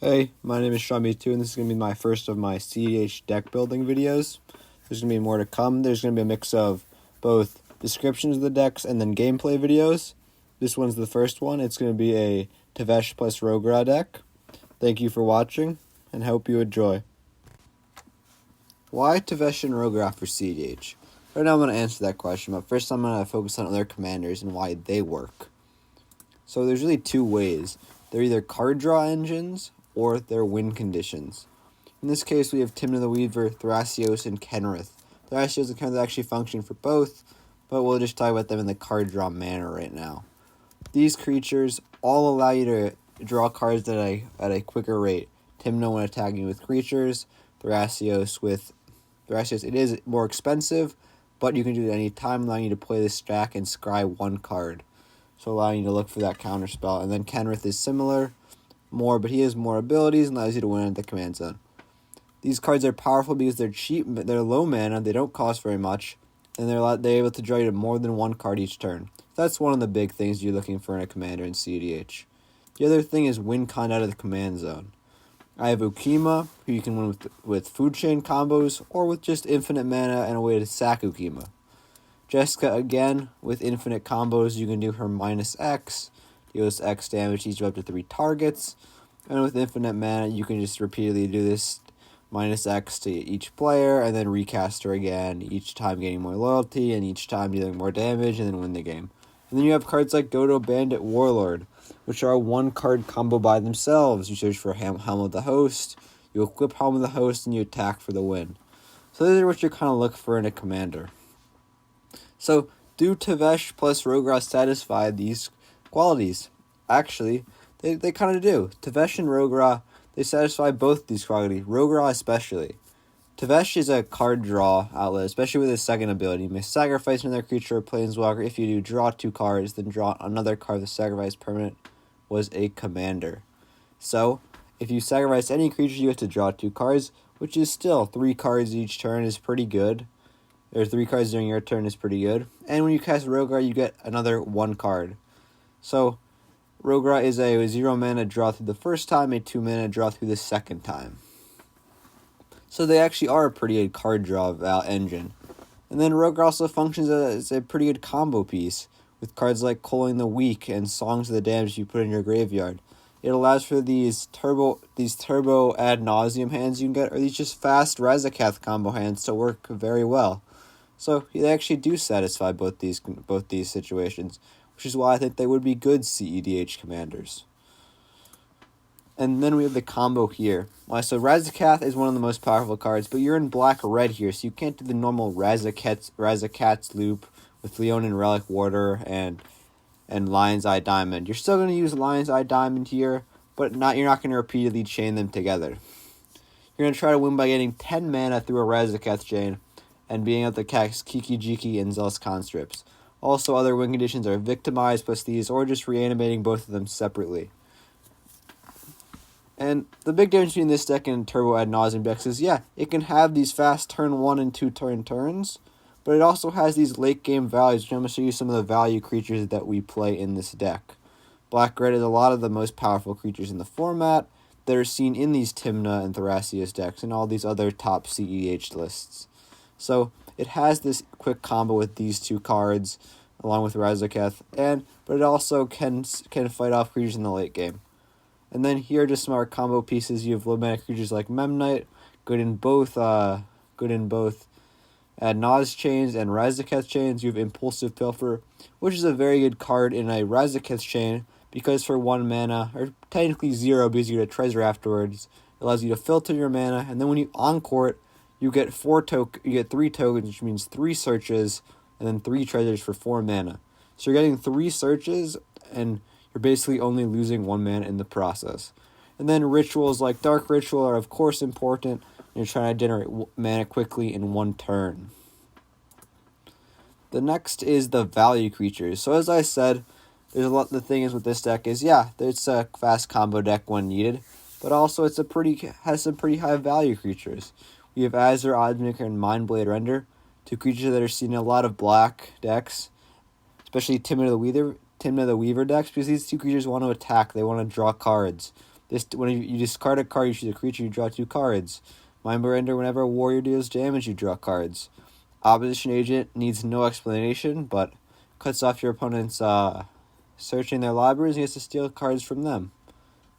Hey, my name is Sean2, and this is going to be my first of my cEDH deck building videos. There's going to be more to come. There's going to be a mix of both descriptions of the decks and then gameplay videos. This one's the first one. It's going to be a Tevesh plus Rograkh deck. Thank you for watching, and hope you enjoy. Why Tevesh and Rograkh for cEDH? Right now I'm going to answer that question, but first I'm going to focus on other commanders and why they work. So there's really two ways. They're either card draw engines, or their win conditions. In this case, we have Tymna the Weaver, Thrasios, and Kenrith. Thrasios and Kenrith actually function for both, but we'll just talk about them in the card draw manner right now. These creatures all allow you to draw cards at a quicker rate. Tymna when attacking with creatures, Thrasios, it is more expensive, but you can do it at any time, allowing you to play this stack and scry one card. So allowing you to look for that counter spell. And then Kenrith is similar, but he has more abilities and allows you to win at the command zone. These cards are powerful because they're cheap, they're low mana, they don't cost very much, and they're able to draw you to more than one card each turn. That's one of the big things you're looking for in a commander in cEDH. The other thing is win con out of the command zone. I have Ukima, who you can win with food chain combos, or with just infinite mana and a way to sack Ukima. Jessica, again, with infinite combos, you can do her -X, deals X damage each up to 3 targets, and with infinite mana, you can just repeatedly do this -X to each player, and then recast her again, each time gaining more loyalty, and each time dealing more damage, and then win the game. And then you have cards like Dodo Bandit Warlord, which are a 1-card combo by themselves. You search for Helm of the Host, you equip Helm of the Host, and you attack for the win. So those are what you kind of look for in a commander. So, do Tevesh plus Rograkh satisfy these qualities? Actually, they kind of do. Tevesh and Rograkh, they satisfy both these qualities, Rograkh especially. Tevesh is a card draw outlet, especially with his second ability. You may sacrifice another creature or planeswalker. If you do, draw 2 cards, then draw another card. The sacrifice permanent was a commander. So, if you sacrifice any creature, you have to draw 2 cards, which is still 3 cards each turn is pretty good. There's 3 cards during your turn is pretty good. And when you cast Rograkh, you get another 1 card. So, Rograkh is a 0 mana draw through the first time, a 2 mana draw through the second time. So they actually are a pretty good card draw engine. And then Rograkh also functions as a pretty good combo piece, with cards like Culling the Weak and Songs of the Damned you put in your graveyard. It allows for these turbo ad nauseum hands you can get, or these just fast Rograkh combo hands to work very well. So they actually do satisfy both these situations, which is why I think they would be good cEDH commanders. And then we have the combo here. So Rograkh is one of the most powerful cards, but you're in black-red here, so you can't do the normal Rograkh loop with Leonin Relic Warder and Lion's Eye Diamond. You're still going to use Lion's Eye Diamond here, but you're not going to repeatedly chain them together. You're going to try to win by getting 10 mana through a Rograkh chain, and being able to cast Kiki-Jiki and Zealous Conscripts. Also, other win conditions are Victimize plus these, or just reanimating both of them separately. And the big difference between this deck and Turbo Ad Nauseam decks is, it can have these fast turn 1 and 2 turns, but it also has these late game values, which I'm going to show you some of the value creatures that we play in this deck. Black-Red is a lot of the most powerful creatures in the format that are seen in these Tymna and Thrasios decks and all these other top cEDH lists. So it has this quick combo with these 2 cards, along with Rograkh, but it also can fight off creatures in the late game. And then here are just some more combo pieces. You have low mana creatures like Memnite, good in both Ad Naus chains and Rograkh chains. You have Impulsive Pilfer, which is a very good card in a Rograkh chain because for 1 mana, or technically 0 because you get a treasure afterwards, it allows you to filter your mana, and then when you encore it, you get 3 tokens, which means 3 searches, and then 3 treasures for 4 mana. So you're getting 3 searches, and you're basically only losing 1 mana in the process. And then rituals like Dark Ritual are of course important when you're trying to generate mana quickly in 1 turn. The next is the value creatures. So as I said, there's a lot. The thing is with this deck is it's a fast combo deck when needed, but also has some pretty high value creatures. We have Azure, Oddsmaker, and Mindblade Render, 2 creatures that are seen in a lot of black decks, especially Tymna the Weaver decks, because these 2 creatures want to attack, they want to draw cards. When you discard a card, you choose a creature, you draw 2 cards. Mind Render, whenever a warrior deals damage, you draw cards. Opposition Agent needs no explanation, but cuts off your opponent's searching their libraries and gets to steal cards from them.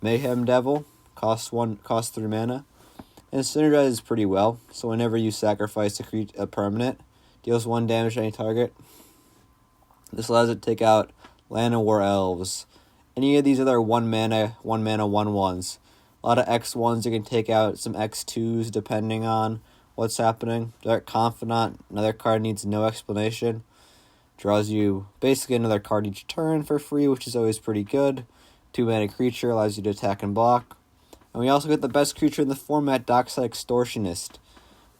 Mayhem Devil costs 3 mana, and synergizes pretty well. So whenever you sacrifice a permanent, deals 1 damage to any target. This allows it to take out Llanowar Elves. Any of these other 1 mana 1/1s. A lot of X1s you can take out, some X2s depending on what's happening. Dark Confidant, another card needs no explanation. Draws you basically another card each turn for free, which is always pretty good. 2 mana creature, allows you to attack and block. And we also get the best creature in the format, Dockside Extortionist.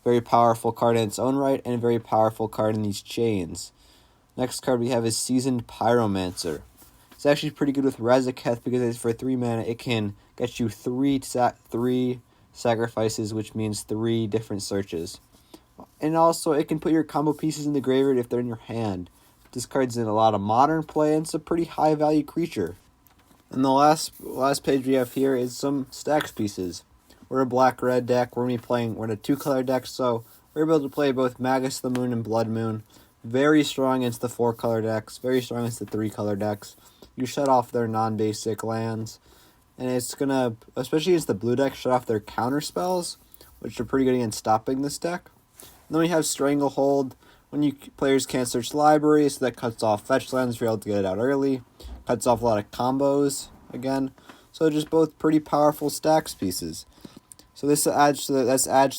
Very powerful card in its own right, and a very powerful card in these chains. Next card we have is Seasoned Pyromancer. It's actually pretty good with Rograkh because it's for 3 mana. It can get you 3 sacrifices, which means 3 different searches. And also, it can put your combo pieces in the graveyard if they're in your hand. This card's in a lot of modern play, and it's a pretty high value creature. And the last page we have here is some stax pieces. We're a black-red deck. We're in a 2-color deck, so we're able to play both Magus of the Moon and Blood Moon. Very strong against the 4-color decks. Very strong against the 3-color decks. You shut off their non-basic lands. And it's going to, especially against the blue deck, shut off their counter spells, which are pretty good against stopping this deck. And then we have Stranglehold. When players can't search libraries, so that cuts off fetch lands if you're able to get it out early. Cuts off a lot of combos, again. So just both pretty powerful stax pieces. So this adds to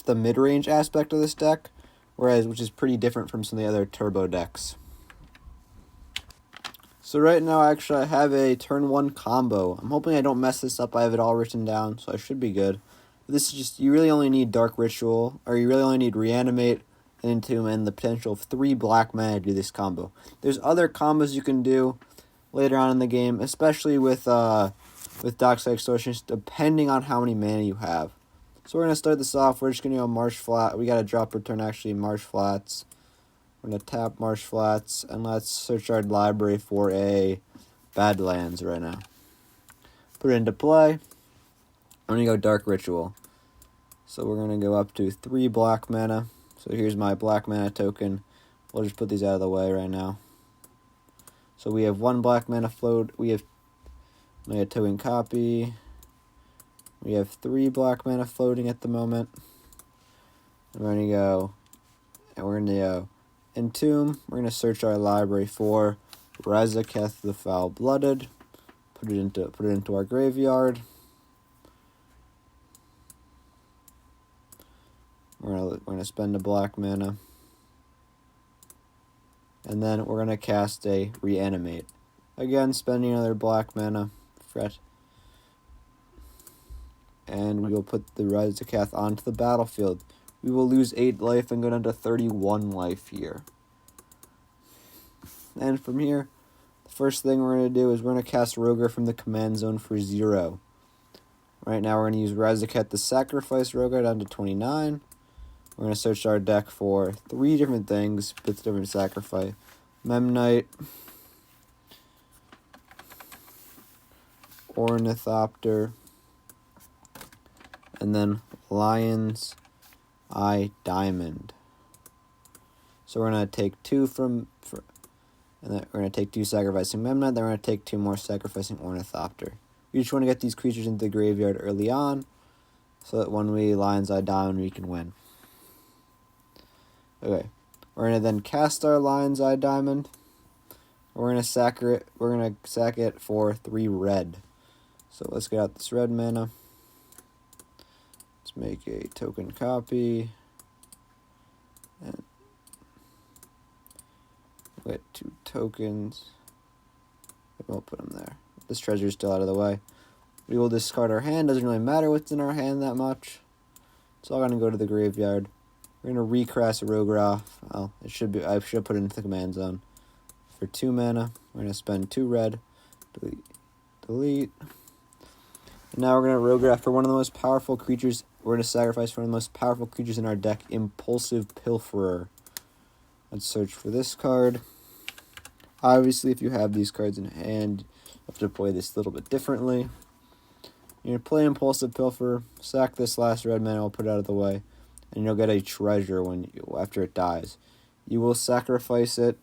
the mid-range aspect of this deck, which is pretty different from some of the other turbo decks. So right now, actually, I have a turn 1 combo. I'm hoping I don't mess this up. I have it all written down, so I should be good. But this is just, you really only need Dark Ritual, or you really only need Reanimate, and Entomb, and the potential of 3 black mana to do this combo. There's other combos you can do later on in the game, especially with Dockside Extortion, depending on how many mana you have. So we're going to start this off. We're just going to go Marsh Flat. We got a drop return, actually, Marsh Flats. We're going to tap Marsh Flats, and let's search our library for a Badlands right now. Put it into play. I'm going to go Dark Ritual. So we're going to go up to 3 black mana. So here's my black mana token. We'll just put these out of the way right now. So we have 1 black mana float. We have a token copy. We have 3 black mana floating at the moment. And we're going to go, and we're going to go Entomb. We're going to search our library for Rograkh the Foul-Blooded. Put it into our graveyard. We're gonna spend a black mana. And then we're going to cast a Reanimate. Again, spending another black mana. Fret. And we will put the Rograkh onto the battlefield. We will lose 8 life and go down to 31 life here. And from here, the first thing we're going to do is we're going to cast Rograkh from the command zone for 0. Right now we're going to use Rograkh to sacrifice Rograkh down to 29. We're going to search our deck for 3 different things with different sacrifice. Memnite, Ornithopter, and then Lion's Eye Diamond. So we're going to take 2 and then we're going to take 2 sacrificing Memnite, then we're going to take 2 more sacrificing Ornithopter. We just want to get these creatures into the graveyard early on, so that when we Lion's Eye Diamond, we can win. Okay, we're going to then cast our Lion's Eye Diamond. We're going to sack it. We're going to sack it for 3 red. So let's get out this red mana. Let's make a token copy. And we get 2 tokens. We won't put them there. This treasure is still out of the way. We will discard our hand. Doesn't really matter what's in our hand that much. It's all going to go to the graveyard. We're going to recast Rograkh. Well, I should have put it into the command zone. For 2 mana, we're going to spend 2 red. Delete. And now we're going to Rograkh for one of the most powerful creatures. We're going to sacrifice one of the most powerful creatures in our deck, Impulsive Pilferer. Let's search for this card. Obviously, if you have these cards in hand, you have to play this a little bit differently. You're going to play Impulsive Pilfer, sack this last red mana, we'll put it out of the way, and you'll get a treasure after it dies. You will sacrifice it,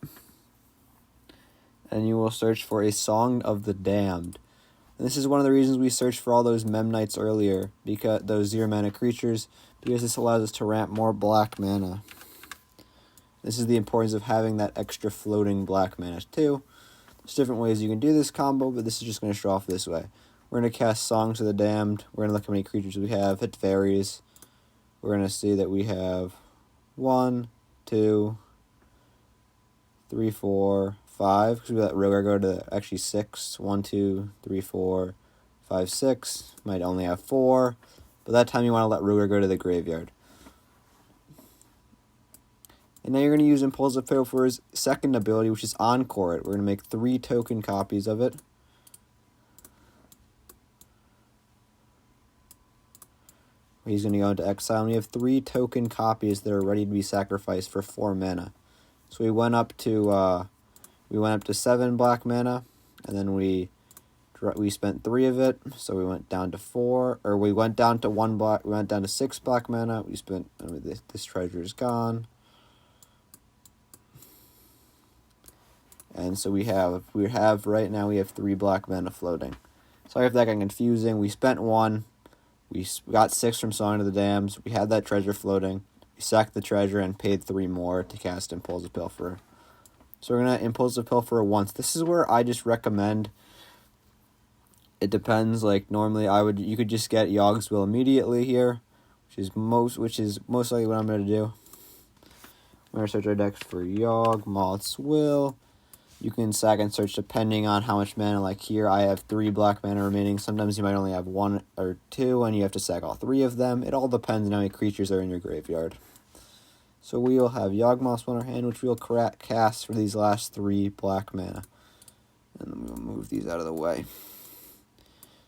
and you will search for a Song of the Damned. And this is one of the reasons we searched for all those Memnites earlier, because those 0 mana creatures, because this allows us to ramp more black mana. This is the importance of having that extra floating black mana too. There's different ways you can do this combo, but this is just going to show off this way. We're going to cast Songs of the Damned. We're going to look how many creatures we have. It varies. We're going to see that we have 1, 2, 3, 4, 5. Because we let Rograkh go to actually 6. 1, 2, 3, 4, 5, 6. Might only have 4. But that time you want to let Rograkh go to the graveyard. And now you're going to use Impulsive Pilfer's second ability, which is Encore It. We're going to make 3 token copies of it. He's going to go into exile, and we have 3 token copies that are ready to be sacrificed for 4 mana. So we went up to 7 black mana, and then we spent 3 of it. So we went down to 4, or we went down to 1 black. We went down to 6 black mana. We spent this treasure is gone, and so we have right now we have 3 black mana floating. Sorry if that got confusing. We spent 1. We got 6 from Song of the Damned. We had that treasure floating. We sacked the treasure and paid 3 more to cast Impulsive Pilfer. So we're going to Impulsive Pilfer once. This is where I just recommend. It depends. Like normally you could just get Yogg's Will immediately here, which is most likely what I'm going to do. We're going to search our decks for Yogg, Moth's Will. You can sack and search depending on how much mana. Like here, I have 3 black mana remaining. Sometimes you might only have 1 or 2, and you have to sack all 3 of them. It all depends on how many creatures are in your graveyard. So we will have Yawgmoth's Will in our hand, which we will cast for these last 3 black mana. And then we'll move these out of the way.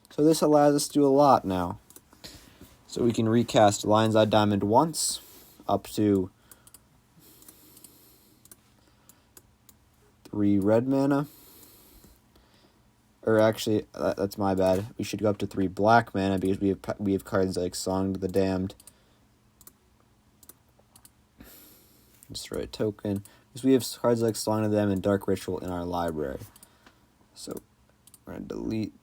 So this allows us to do a lot now. So we can recast Lion's Eye Diamond once, up to 3 red mana. Or actually, that's my bad. We should go up to 3 black mana because we have cards like Song of the Damned. Destroy a token. Because we have cards like Song of the Damned and Dark Ritual in our library. So we're going to delete.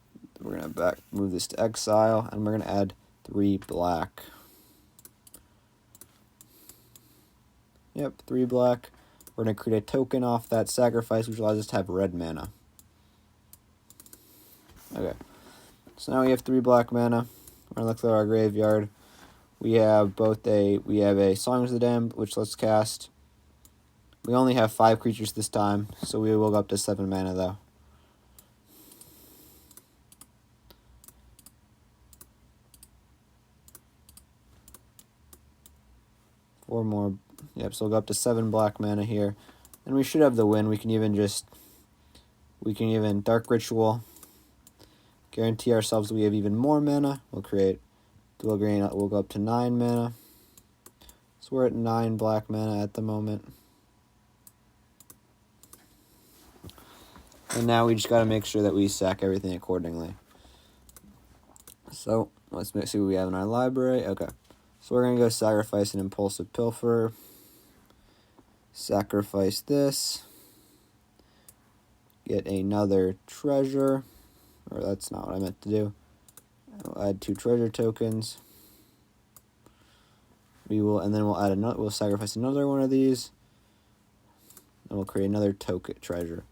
We're going to move this to exile. And we're going to add 3 black. Yep, 3 black. We're going to create a token off that sacrifice, which allows us to have red mana. Okay. So now we have 3 black mana. We're going to look through our graveyard. We have a Song of the Damned, which let's cast. We only have 5 creatures this time, so we will go up to 7 mana though. Four more. Yep, so we'll go up to 7 black mana here. And we should have the win. We can even Dark Ritual. Guarantee ourselves that we have even more mana. We'll create Dual Green. We'll go up to 9 mana. So we're at 9 black mana at the moment. And now we just got to make sure that we sack everything accordingly. So let's see what we have in our library. Okay. So we're going to go sacrifice an Impulsive Pilfer. Sacrifice this. Get another treasure. Or that's not what I meant to do. I'll add 2 treasure tokens. We'll sacrifice another one of these. And we'll create another token treasure.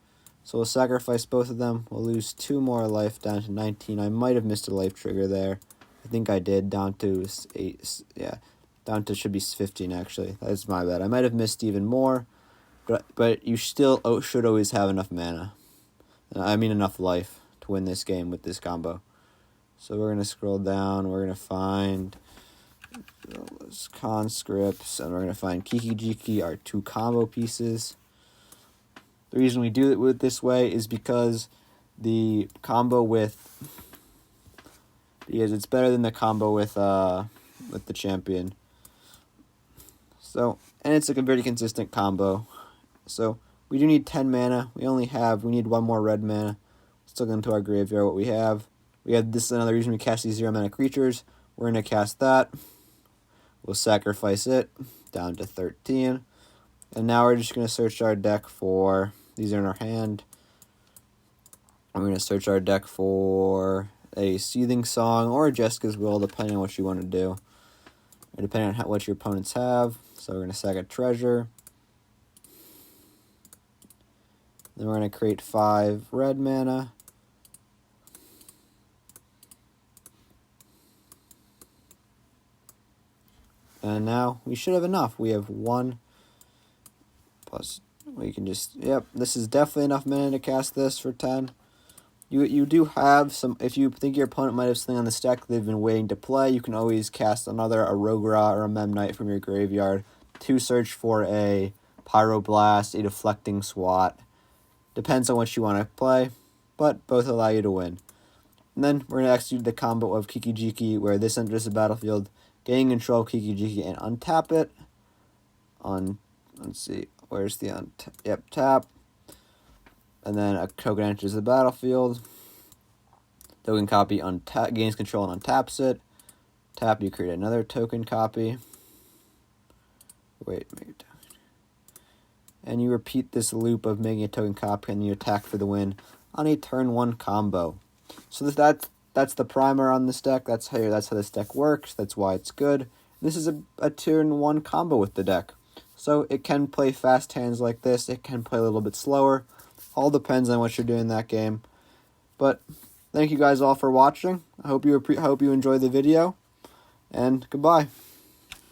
So we'll sacrifice both of them. We'll lose 2 more life down to 19. I might have missed a life trigger there. I think I did, down to 8, yeah, down to should be 15 actually. That's my bad. I might have missed even more, but you still should always have enough mana. I mean enough life to win this game with this combo. So we're going to scroll down, we're going to find those conscripts, and we're going to find Kiki Jiki, our 2 combo pieces. The reason we do it this way is because the combo because it's better than the combo with the champion. So, and it's like a very consistent combo. So we do need 10 mana. We need 1 more red mana. Let's look into our graveyard what we have. We have this is another reason we cast these 0 mana creatures. We're going to cast that. We'll sacrifice it down to 13. And now we're just going to search our deck for, these are in our hand. We're going to search our deck for a Seething Song or a Jessica's Will, depending on what you want to do. Or depending on what your opponents have. So we're going to sack a treasure. Then we're going to create 5 red mana. And now we should have enough. We have 1 plus, we can just, yep, this is definitely enough mana to cast this for 10. You do have some, if you think your opponent might have something on this deck they've been waiting to play, you can always cast a Rograkh or a Memnite from your graveyard to search for a Pyroblast, a Deflecting Swat. Depends on what you want to play, but both allow you to win. And then we're going to execute the combo of Kiki-Jiki, where this enters the battlefield, gain control of Kiki-Jiki and untap it. Let's see, where's the tap. And then a token enters the battlefield. Token copy gains control and untaps it. Tap, you create another token copy. And you repeat this loop of making a token copy and you attack for the win on a turn 1 combo. So that's the primer on this deck. That's how this deck works. That's why it's good. This is a turn 1 combo with the deck. So it can play fast hands like this. It can play a little bit slower. All depends on what you're doing that game. But thank you guys all for watching. I hope you enjoyed the video. And goodbye.